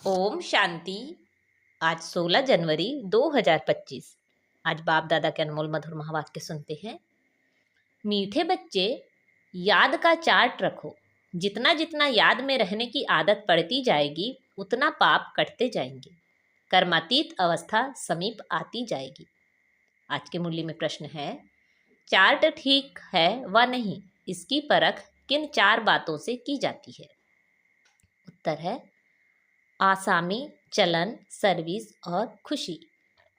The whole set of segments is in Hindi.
ओम शांति। आज 16 जनवरी 2025। आज बाप दादा के अनमोल मधुर महावाक्य सुनते हैं। मीठे बच्चे, याद का चार्ट रखो। जितना जितना याद में रहने की आदत पड़ती जाएगी उतना पाप कटते जाएंगे, कर्मातीत अवस्था समीप आती जाएगी। आज के मूल्य में प्रश्न है, चार्ट ठीक है व नहीं, इसकी परख किन 4 बातों से की जाती है? उत्तर है आसामी, चलन, सर्विस और खुशी।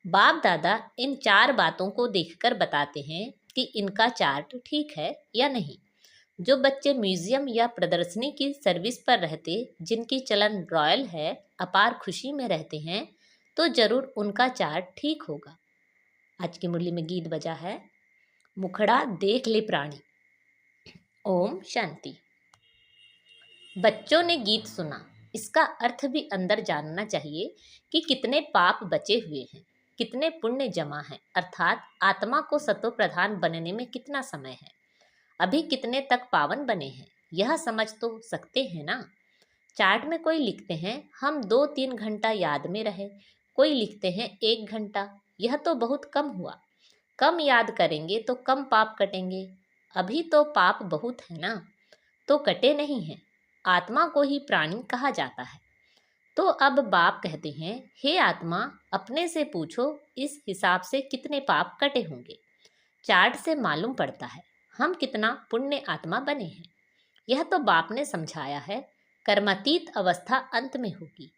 बाप दादा इन 4 बातों को देखकर बताते हैं कि इनका चार्ट ठीक है या नहीं। जो बच्चे म्यूजियम या प्रदर्शनी की सर्विस पर रहते, जिनकी चलन रॉयल है, अपार खुशी में रहते हैं, तो जरूर उनका चार्ट ठीक होगा। आज की मुरली में गीत बजा है, मुखड़ा देख ले प्राणी। ओम शांति। बच्चों ने गीत सुना, इसका अर्थ भी अंदर जानना चाहिए कि कितने पाप बचे हुए हैं, कितने पुण्य जमा हैं, अर्थात आत्मा को सत्व प्रधान बनने में कितना समय है, अभी कितने तक पावन बने हैं, यह समझ तो सकते हैं ना। चार्ट में कोई लिखते हैं हम 2-3 घंटा याद में रहे, कोई लिखते हैं 1 घंटा। यह तो बहुत कम हुआ। कम याद करेंगे तो कम पाप कटेंगे। अभी तो पाप बहुत है ना, तो कटे नहीं हैं। आत्मा को ही प्राणी कहा जाता है। तो अब बाप कहते हैं, हे आत्मा, अपने से पूछो इस हिसाब से कितने पाप कटे होंगे। चार्ट से मालूम पड़ता है हम कितना पुण्य आत्मा बने हैं। यह तो बाप ने समझाया है, कर्मातीत अवस्था अंत में होगी।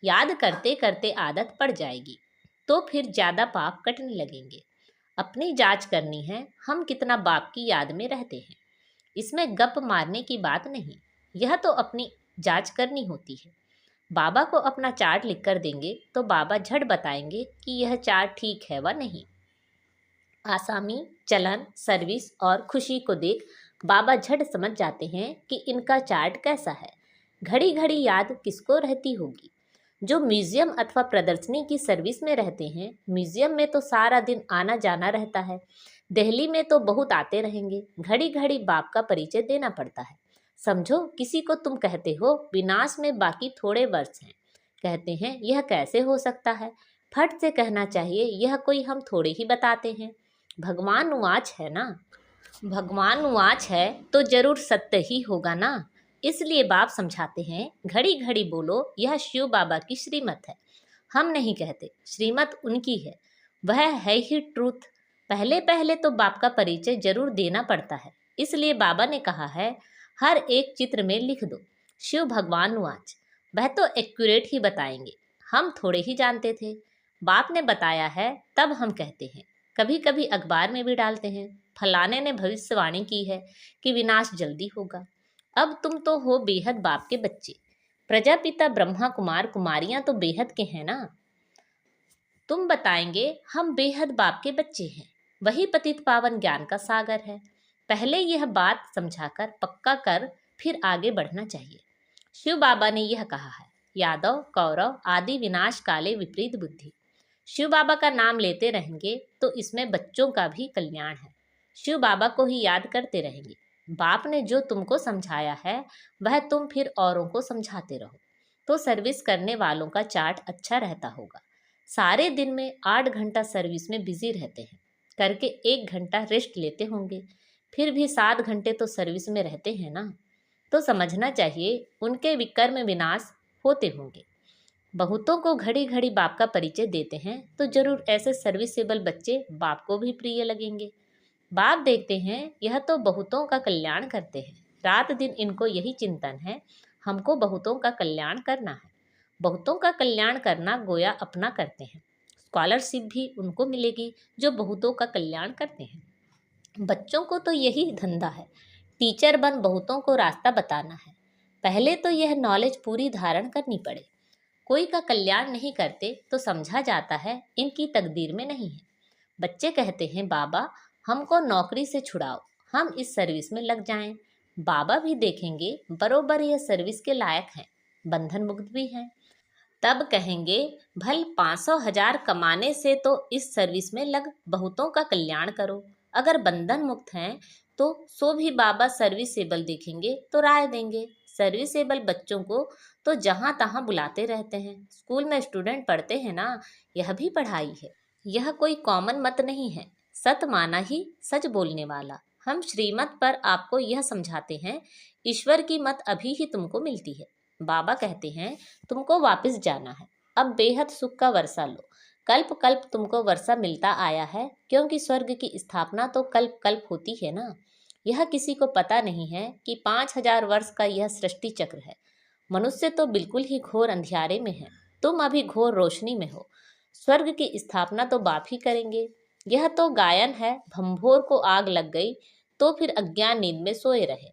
याद करते करते आदत पड़ जाएगी तो फिर ज़्यादा पाप कटने लगेंगे। अपनी जांच करनी है, हम कितना बाप की याद में रहते हैं। इसमें गप मारने की बात नहीं, यह तो अपनी जांच करनी होती है। बाबा को अपना चार्ट लिख कर देंगे तो बाबा झट बताएंगे कि यह चार्ट ठीक है व नहीं। आसामी, चलन, सर्विस और खुशी को देख बाबा झट समझ जाते हैं कि इनका चार्ट कैसा है। घड़ी घड़ी याद किसको रहती होगी? जो म्यूजियम अथवा प्रदर्शनी की सर्विस में रहते हैं। म्यूजियम में तो सारा दिन आना जाना रहता है, दिल्ली में तो बहुत आते रहेंगे। घड़ी घड़ी बाप का परिचय देना पड़ता है। समझो किसी को तुम कहते हो विनाश में बाकी थोड़े वर्ष हैं, कहते हैं यह कैसे हो सकता है? फट से कहना चाहिए यह कोई हम थोड़े ही बताते हैं। भगवान उवाच है ना, भगवान उवाच है तो जरूर सत्य ही होगा ना। इसलिए बाप समझाते हैं, घड़ी घड़ी बोलो यह शिव बाबा की श्रीमत है। हम नहीं कहते, श्रीमत उनकी है, वह है ही ट्रूथ। पहले पहले तो बाप का परिचय जरूर देना पड़ता है। इसलिए बाबा ने कहा है हर एक चित्र में लिख दो शिव भगवान वाच। वह तो एक्यूरेट ही बताएंगे, हम थोड़े ही जानते थे। बाप ने बताया है तब हम कहते हैं। कभी कभी अखबार में भी डालते हैं, फलाने ने भविष्यवाणी की है कि विनाश जल्दी होगा। अब तुम तो हो बेहद बाप के बच्चे। प्रजापिता ब्रह्मा कुमार कुमारियां तो बेहद के हैं ना। तुम बताएंगे हम बेहद बाप के बच्चे हैं। वही पतित पावन ज्ञान का सागर है। पहले यह बात समझाकर पक्का कर फिर आगे बढ़ना चाहिए। शिव बाबा ने यह कहा है, यादव कौरव आदि विनाश काले विपरीत बुद्धि। शिव बाबा का नाम लेते रहेंगे तो इसमें बच्चों का भी कल्याण है। शिव बाबा को ही याद करते रहेंगे। बाप ने जो तुमको समझाया है वह तुम फिर औरों को समझाते रहो, तो सर्विस करने वालों का चार्ट अच्छा रहता होगा। सारे दिन में 8 घंटा सर्विस में बिजी रहते हैं, करके 1 घंटा रेस्ट लेते होंगे, फिर भी 7 घंटे तो सर्विस में रहते हैं ना। तो समझना चाहिए उनके विकर्म विनाश होते होंगे। बहुतों को घड़ी घड़ी बाप का परिचय देते हैं तो जरूर ऐसे सर्विसेबल बच्चे बाप को भी प्रिय लगेंगे। बाप देखते हैं यह तो बहुतों का कल्याण करते हैं, रात दिन इनको यही चिंतन है, हमको बहुतों का कल्याण करना है। बहुतों का कल्याण करना गोया अपना करते हैं। स्कॉलरशिप भी उनको मिलेगी जो बहुतों का कल्याण करते हैं। बच्चों को तो यही धंधा है, टीचर बन बहुतों को रास्ता बताना है। पहले तो यह नॉलेज पूरी धारण करनी पड़े। कोई का कल्याण नहीं करते तो समझा जाता है इनकी तकदीर में नहीं है। बच्चे कहते हैं बाबा हमको नौकरी से छुड़ाओ, हम इस सर्विस में लग जाएं। बाबा भी देखेंगे बरोबर यह सर्विस के लायक हैं, बंधन मुक्त भी हैं। तब कहेंगे भल 500,000 कमाने से तो इस सर्विस में लग बहुतों का कल्याण करो। अगर बंधन मुक्त हैं तो सो भी बाबा सर्विसेबल देखेंगे तो राय देंगे, सर्विसेबल बच्चों को तो जहाँ तहाँ बुलाते रहते हैं। स्कूल में स्टूडेंट पढ़ते हैं ना, यह भी पढ़ाई है। यह कोई कॉमन मत नहीं है, सत माना ही सच बोलने वाला। हम श्रीमत पर आपको यह समझाते हैं, ईश्वर की मत अभी ही तुमको मिलती है। बाबा कहते हैं तुमको वापस जाना है, अब बेहद सुख का वर्षा लो। कल्प कल्प तुमको वर्षा मिलता आया है, क्योंकि स्वर्ग की स्थापना तो कल्प कल्प होती है ना। यह किसी को पता नहीं है कि 5,000 वर्ष का यह सृष्टि चक्र है। मनुष्य तो बिल्कुल ही घोर अंधियारे में है, तुम अभी घोर रोशनी में हो। स्वर्ग की स्थापना तो बाप ही करेंगे। यह तो गायन है, भंभोर को आग लग गई तो फिर अज्ञान नींद में सोए रहे।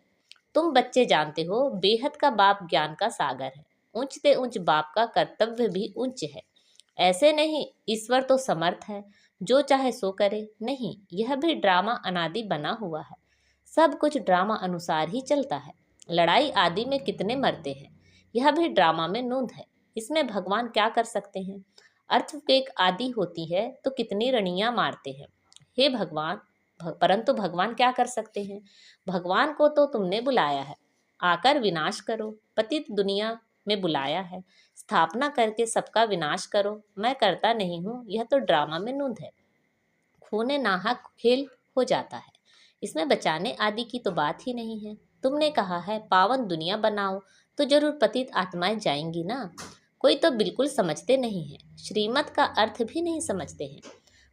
तुम बच्चे जानते हो, बेहद का बाप ज्ञान का सागर है। ऊंचते ऊंच बाप का कर्तव्य भी ऊंच है। ऐसे नहीं ईश्वर तो समर्थ है, जो चाहे सो करे। नहीं, यह भी ड्रामा अनादि बना हुआ है। सब कुछ ड्रामा अनुसार ही चलता है। लड़ाई आदि में कितने मरते हैं, यह भी ड्रामा में नोंद है। इसमें भगवान क्या कर सकते हैं? अर्थक्वेक आदि होती है तो कितनी रणियां मारते हैं। हे भगवान, परंतु भगवान क्या कर सकते हैं? भगवान को तो तुमने बुलाया है, आकर विनाश करो। पतित दुनिया में बुलाया है, स्थापना करके सबका विनाश करो। मैं करता नहीं हूँ, यह तो ड्रामा में नोंद है। खूने नाहक खेल हो जाता है, इसमें बचाने आदि की तो बात ही नहीं है। तुमने कहा है पावन दुनिया बनाओ, तो जरूर पतित आत्माएं जाएंगी ना। कोई तो बिल्कुल समझते नहीं है, श्रीमत का अर्थ भी नहीं समझते हैं।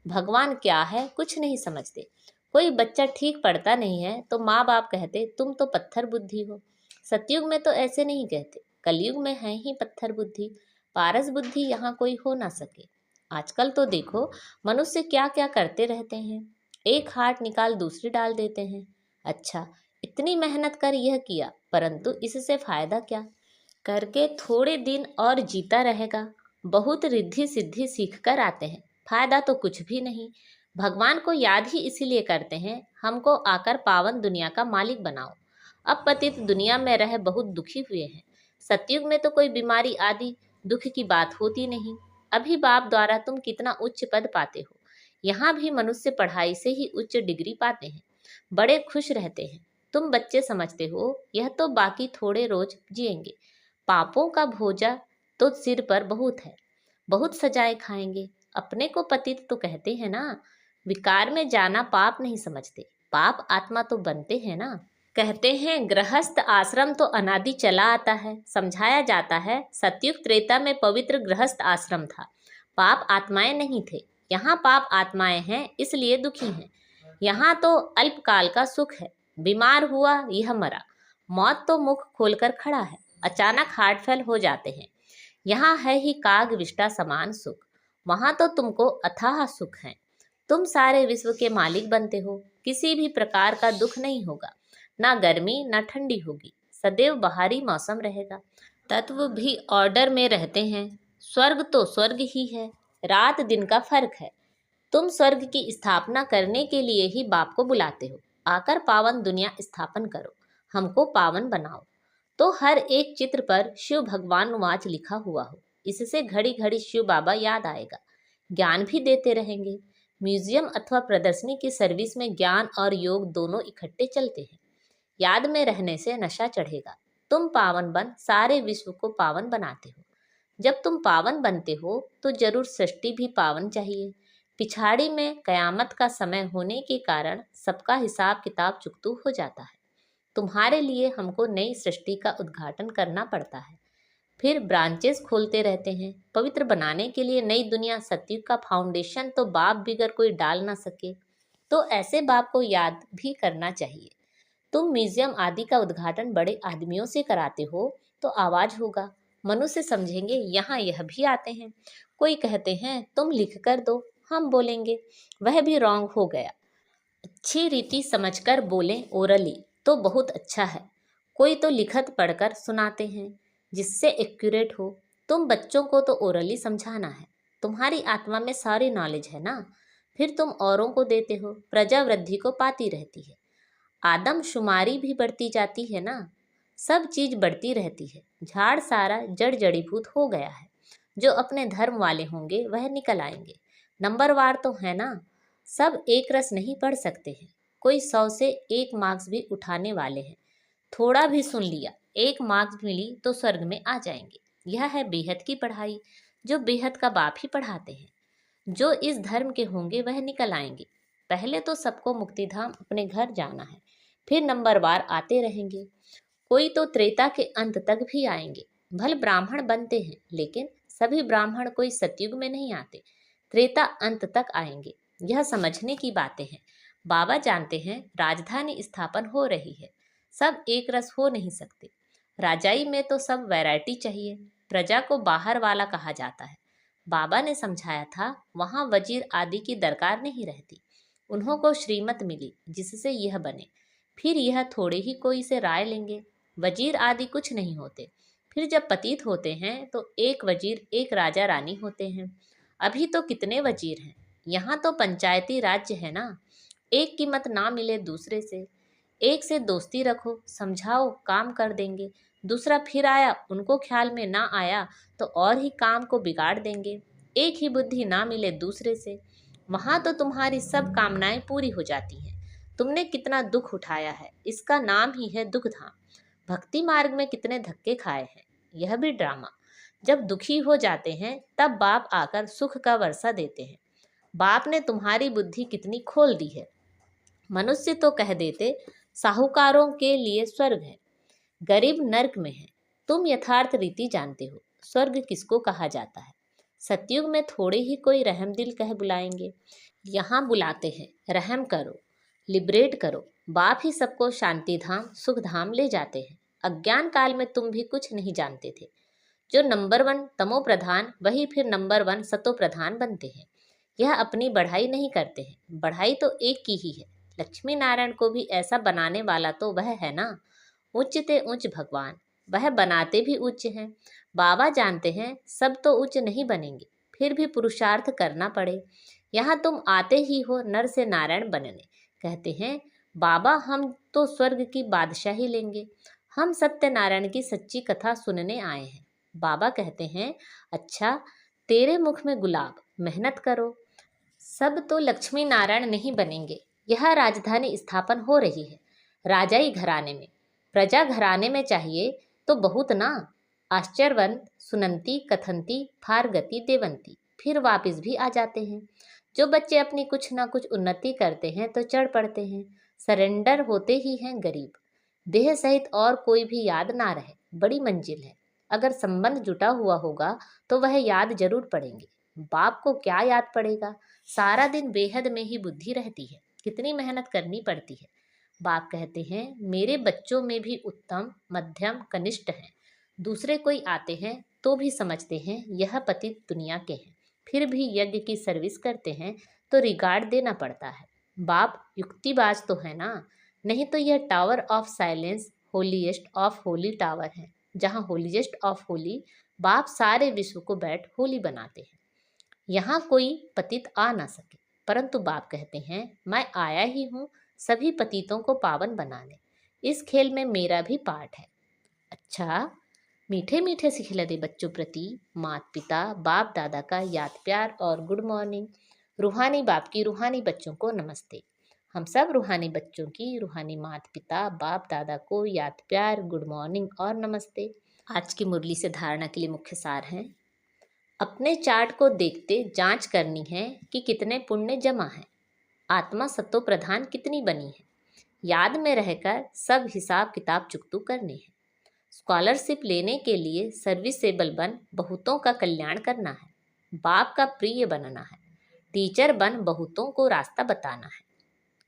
भगवान क्या है कुछ नहीं समझते। कोई बच्चा ठीक पढ़ता नहीं है तो माँ बाप कहते तुम तो पत्थर बुद्धि हो। सतयुग में तो ऐसे नहीं कहते, कलयुग में है ही पत्थर बुद्धि। पारस बुद्धि यहाँ कोई हो ना सके। आजकल तो देखो मनुष्य क्या क्या करते रहते हैं, एक हाथ निकाल दूसरी डाल देते हैं। अच्छा, इतनी मेहनत कर यह किया, परंतु इससे फायदा क्या? करके थोड़े दिन और जीता रहेगा। बहुत रिद्धि सिद्धि सीख कर आते हैं, फायदा तो कुछ भी नहीं। भगवान को याद ही इसीलिए करते हैं, हमको आकर पावन दुनिया का मालिक बनाओ। अब पतित दुनिया में रह बहुत दुखी हुए हैं। सतयुग में तो कोई बीमारी आदि दुख की बात होती नहीं। अभी बाप द्वारा तुम कितना उच्च पद पाते हो। यहाँ भी मनुष्य पढ़ाई से ही उच्च डिग्री पाते हैं, बड़े खुश रहते हैं। तुम बच्चे समझते हो यह तो बाकी थोड़े रोज जिएंगे, पापों का भोजा तो सिर पर बहुत है, बहुत सजाए खाएंगे। अपने को पतित तो कहते हैं ना। विकार में जाना पाप नहीं समझते, पाप आत्मा तो बनते हैं ना। कहते हैं गृहस्थ आश्रम तो अनादि चला आता है। समझाया जाता है सतयुग त्रेता में पवित्र गृहस्थ आश्रम था, पाप आत्माएं नहीं थे। यहाँ पाप आत्माएं हैं, इसलिए दुखी हैं। यहाँ तो अल्पकाल का सुख है, बीमार हुआ यह मरा, मौत तो मुख खोलकर खड़ा है। अचानक हार्ट फेल हो जाते हैं। यहाँ है ही काग विष्टा समान सुख, वहाँ तो तुमको अथाह सुख है। तुम सारे विश्व के मालिक बनते हो, किसी भी प्रकार का दुख नहीं होगा, ना गर्मी ना ठंडी होगी, सदैव बाहरी मौसम रहेगा। तत्व भी ऑर्डर में रहते हैं। स्वर्ग तो स्वर्ग ही है, रात दिन का फर्क है। तुम स्वर्ग की स्थापना करने के लिए ही बाप को बुलाते हो, आकर पावन दुनिया स्थापन करो, हमको पावन बनाओ। तो हर एक चित्र पर शिव भगवान वाच लिखा हुआ हो, इससे घड़ी घड़ी शिव बाबा याद आएगा, ज्ञान भी देते रहेंगे। म्यूजियम अथवा प्रदर्शनी की सर्विस में ज्ञान और योग दोनों इकट्ठे चलते हैं। याद में रहने से नशा चढ़ेगा। तुम पावन बन सारे विश्व को पावन बनाते हो। जब तुम पावन बनते हो तो जरूर सृष्टि भी पावन चाहिए। पिछाड़ी में कयामत का समय होने के कारण सबका हिसाब किताब चुकतू हो जाता है। तुम्हारे लिए हमको नई सृष्टि का उद्घाटन करना पड़ता है, फिर ब्रांचेस खोलते रहते हैं पवित्र बनाने के लिए नई दुनिया। सतयुग का फाउंडेशन तो बाप बिगर कोई डाल ना सके, तो ऐसे बाप को याद भी करना चाहिए। तुम म्यूजियम आदि का उद्घाटन बड़े आदमियों से कराते हो तो आवाज होगा, मनुष्य समझेंगे यहाँ यह भी आते हैं। कोई कहते हैं तुम लिख कर दो, हम बोलेंगे वह भी रॉन्ग हो गया। अच्छी रीति समझकर बोलें ओरली तो बहुत अच्छा है। कोई तो लिखत पढ़कर सुनाते हैं जिससे एक्यूरेट हो। तुम बच्चों को तो ओरली समझाना है, तुम्हारी आत्मा में सारी नॉलेज है ना, फिर तुम औरों को देते हो, प्रजा वृद्धि को पाती रहती है, आदम शुमारी भी बढ़ती जाती है ना। सब चीज बढ़ती रहती है। झाड़ सारा जड़ जड़ीभूत हो गया है, जो अपने धर्म वाले होंगे वह निकल आएंगे। नंबरवार तो है ना, सब एक रस नहीं पढ़ सकते हैं, कोई 100 से 1 मार्क्स भी उठाने वाले हैं। थोड़ा भी सुन लिया एक मार्क्स मिली तो स्वर्ग में आ जाएंगे। यह है बेहद की पढ़ाई, जो बेहद का बाप ही पढ़ाते हैं। जो इस धर्म के होंगे वह निकल आएंगे। पहले तो सबको मुक्तिधाम अपने घर जाना है, फिर नंबरवार आते रहेंगे। कोई तो त्रेता के अंत तक भी आएंगे। भले ब्राह्मण बनते हैं, लेकिन सभी ब्राह्मण कोई सतयुग में नहीं आते, त्रेता अंत तक आएंगे। यह समझने की बातें हैं। बाबा जानते हैं राजधानी स्थापन हो रही है, सब एक रस हो नहीं सकते। राजाई में तो सब वैरायटी चाहिए। प्रजा को बाहर वाला कहा जाता है। बाबा ने समझाया था वहाँ वजीर आदि की दरकार नहीं रहती। उन्हों को श्रीमत मिली जिससे यह बने, फिर यह थोड़े ही कोई से राय लेंगे। वजीर आदि कुछ नहीं होते। फिर जब पतित होते हैं तो एक वजीर एक राजा रानी होते हैं। अभी तो कितने वजीर हैं। यहाँ तो पंचायती राज्य है ना। एक की मत ना मिले दूसरे से, एक से दोस्ती रखो, समझाओ, काम कर देंगे। दूसरा फिर आया, उनको ख्याल में ना आया तो और ही काम को बिगाड़ देंगे। एक ही बुद्धि ना मिले दूसरे से, वहां तो तुम्हारी सब कामनाएं पूरी हो जाती हैं। तुमने कितना दुख उठाया है, इसका नाम ही है दुख धाम। भक्ति मार्ग में कितने धक्के खाए हैं, यह भी ड्रामा। जब दुखी हो जाते हैं तब बाप आकर सुख का वर्षा देते हैं। बाप ने तुम्हारी बुद्धि कितनी खोल दी है। मनुष्य तो कह देते साहूकारों के लिए स्वर्ग है, गरीब नर्क में है। तुम यथार्थ रीति जानते हो स्वर्ग किसको कहा जाता है। सतयुग में थोड़े ही कोई रहम दिल कह बुलाएंगे। यहाँ बुलाते हैं रहम करो, लिबरेट करो। बाप ही सबको शांति धाम सुख धाम ले जाते हैं। अज्ञान काल में तुम भी कुछ नहीं जानते थे। जो नंबर 1 तमो प्रधान, वही फिर नंबर 1 सतो प्रधान बनते हैं। यह अपनी बढ़ाई नहीं करते हैं, बढ़ाई तो एक की ही है। लक्ष्मी नारायण को भी ऐसा बनाने वाला तो वह है ना। उच्चते उच्च भगवान, वह बनाते भी उच्च हैं। बाबा जानते हैं सब तो उच्च नहीं बनेंगे, फिर भी पुरुषार्थ करना पड़े। यहाँ तुम आते ही हो नर से नारायण बनने। कहते हैं बाबा हम तो स्वर्ग की बादशाही लेंगे, हम सत्यनारायण की सच्ची कथा सुनने आए हैं। बाबा कहते हैं अच्छा, तेरे मुख में गुलाब, मेहनत करो। सब तो लक्ष्मी नारायण नहीं बनेंगे। यह राजधानी स्थापन हो रही है, राजाई घराने में। प्रजा घराने में चाहिए तो बहुत ना। आश्चर्यवंत सुनंती कथंती फारगति देवंती, फिर वापिस भी आ जाते हैं। जो बच्चे अपनी कुछ ना कुछ उन्नति करते हैं तो चढ़ पड़ते हैं। सरेंडर होते ही हैं गरीब। देह सहित और कोई भी याद ना रहे, बड़ी मंजिल है। अगर संबंध जुटा हुआ होगा तो वह याद जरूर पड़ेंगे। बाप को क्या याद पड़ेगा, सारा दिन बेहद में ही बुद्धि रहती है, कितनी मेहनत करनी पड़ती है। बाप कहते हैं मेरे बच्चों में भी उत्तम मध्यम कनिष्ठ हैं। दूसरे कोई आते हैं तो भी समझते हैं यह पतित दुनिया के हैं, फिर भी यज्ञ की सर्विस करते हैं तो रिगार्ड देना पड़ता है। बाप युक्तिबाज तो है ना, नहीं तो यह tower of silence holiest of Holi tower है, जहाँ होलीएस्ट ऑफ होली बाप सारे विश्व को बैठ होली बनाते हैं। यहाँ कोई पतित आ ना सके, परंतु बाप कहते हैं मैं आया ही हूँ सभी पतितों को पावन बनाने। इस खेल में मेरा भी पार्ट है। अच्छा, मीठे मीठे सिखला दे बच्चों प्रति माता पिता बाप दादा का याद प्यार और गुड मॉर्निंग। रूहानी बाप की रूहानी बच्चों को नमस्ते। हम सब रूहानी बच्चों की रूहानी माता पिता बाप दादा को याद प्यार गुड मॉर्निंग और नमस्ते। आज की मुरली से धारणा के लिए मुख्य सार हैं। अपने चार्ट को देखते जांच करनी है कि कितने पुण्य जमा हैं। आत्मा सत्तो प्रधान कितनी बनी है। याद में रहकर सब हिसाब किताब चुकतू करने हैं। स्कॉलरशिप लेने के लिए सर्विसेबल बन बहुतों का कल्याण करना है। बाप का प्रिय बनना है। टीचर बन बहुतों को रास्ता बताना है।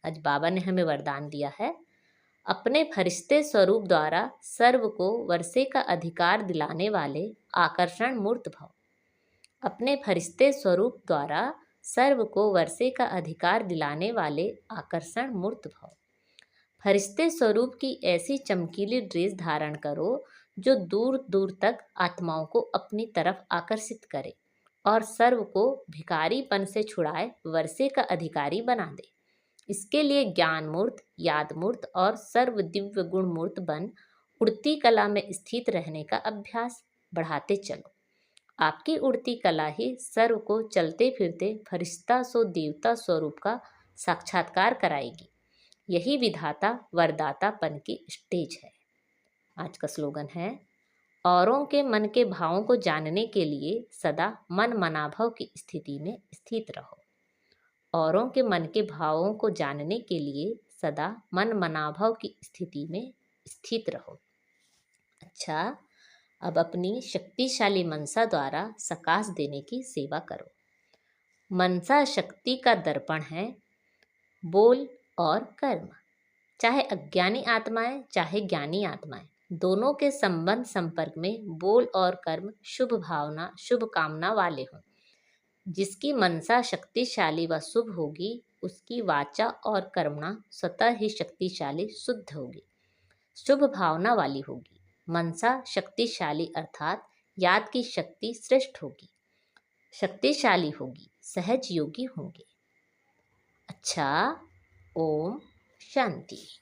आज बाबा ने हमें वरदान दिया है, अपने फरिश्ते स्वरूप द्वारा सर्व को वर्षे का अधिकार दिलाने वाले आकर्षण मूर्त भव। अपने फरिश्ते स्वरूप द्वारा सर्व को वर्षे का अधिकार दिलाने वाले आकर्षण मूर्त भव। फरिश्ते स्वरूप की ऐसी चमकीली ड्रेस धारण करो जो दूर दूर तक आत्माओं को अपनी तरफ आकर्षित करे और सर्व को भिखारीपन से छुड़ाए वर्षे का अधिकारी बना दे। इसके लिए ज्ञान मूर्त, याद मूर्त और सर्व दिव्य गुण मूर्त बन उड़ती कला में स्थित रहने का अभ्यास बढ़ाते चलो। आपकी उड़ती कला ही सर्व को चलते फिरते फरिश्ता सो देवता स्वरूप का साक्षात्कार कराएगी। यही विधाता वरदातापन की स्टेज है। आज का स्लोगन है, औरों के मन के भावों को जानने के लिए सदा मन मनाभाव की स्थिति में स्थित रहो। औरों के मन के भावों को जानने के लिए सदा मन मनाभाव की स्थिति में स्थित रहो। अच्छा, अब अपनी शक्तिशाली मनसा द्वारा सकाश देने की सेवा करो। मनसा शक्ति का दर्पण है, बोल और कर्म। चाहे अज्ञानी आत्माएं चाहे ज्ञानी आत्माएं, दोनों के संबंध संपर्क में बोल और कर्म शुभ भावना शुभ कामना वाले हों। जिसकी मनसा शक्तिशाली व शुभ होगी, उसकी वाचा और कर्मणा स्वतः ही शक्तिशाली शुद्ध होगी, शुभ भावना वाली होगी। मनसा शक्तिशाली अर्थात याद की शक्ति श्रेष्ठ होगी, शक्तिशाली होगी, सहज योगी होंगे। अच्छा, ओम शांति।